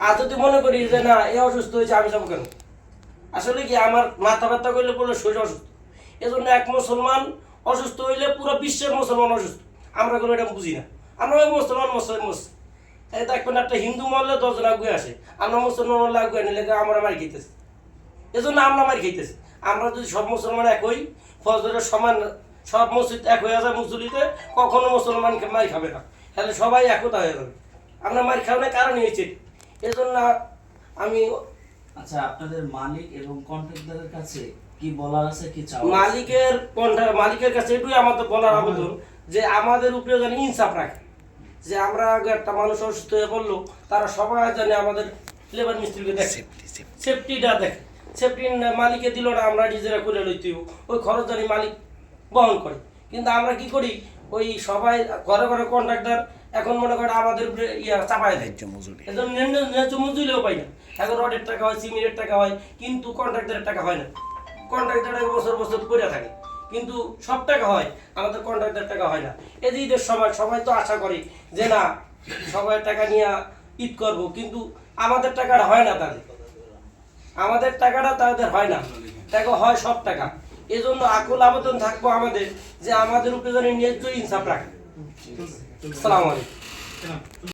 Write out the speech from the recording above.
আর যদি মনে করি যে না এ অসুস্থ হয়েছে আমি যাবো কেন, আসলে কি আমার মাথা ব্যথা করলে পুরো শরীর অসুস্থ। এজন্য এক মুসলমান অসুস্থ হইলে পুরো বিশ্বের মুসলমান অসুস্থ। আমরা কোনো এটা বুঝি না, আমরা ওই মুসলমান এই দেখবেন একটা হিন্দু মরলে 10 জন আগুয়ে আসে, আমরা মুসলমান মরলে আগুয়ে নিলে আমরা মার খেতেছি। এজন্য আমরা মার খেতেছি। আমরা যদি সব মুসলমান এক হই, ফজরের সমান সব মসজিদ এক হয়ে যায় মুসলিতে, কখনো মুসলমানকে মার খাবে না, তাহলে সবাই একতা হয়ে যাবে। আমরা মার খাওয়ানোর কারণ হয়েছে এজন্য আমি। আচ্ছা, আপনাদের মালিক এবং কন্ট্রাক্টরের কাছে কি বলার আছে, কি চাও? মালিকের কাছে এটুই আমাদের বলার আবেদন যে আমাদের উপরে যেন ইনসাফ রাখে, যে আমরা আগে একটা মানুষ অসুস্থ হয়ে পড়লো, তারা সবাই জানে আমাদের লেবার মিস্ত্রিকে দেখে, সেফটিটা দেখে। সেফটি মালিকে দিল না, আমরা নিজেরা করে লইতে ওই খরচ জানি মালিক বহন করে। কিন্তু আমরা কি করি, ওই সবাই ঘরে ঘরে কন্ট্রাক্টর এখন মনে করে আমাদের উপরে চাপায় দেয়, এজন্য ন্যায্য মজুরিও পাই না। এখন রডের টাকা হয়, সিমেন্টের টাকা হয়, কিন্তু কন্ট্রাক্টরের টাকা হয় না। কন্ট্রাক্টর বছর বছর করে থাকে, কিন্তু সব টাকা হয়, আমাদের কন্ট্রাক্টর টাকা হয় না। এই যে ঈদের সময় সবাই তো আশা করি যে না সবাই টাকা নিয়ে ঈদ করব, কিন্তু আমাদের টাকাটা হয় না, আমাদের টাকাটা তাদের হয় না, টাকা হয় সব টাকা। এজন্য আকুল আবেদন থাকবো আমাদের যে আমাদের উপরে যেন ন্যায্য ইনসাফ রাখে। আসসালামু আলাইকুম।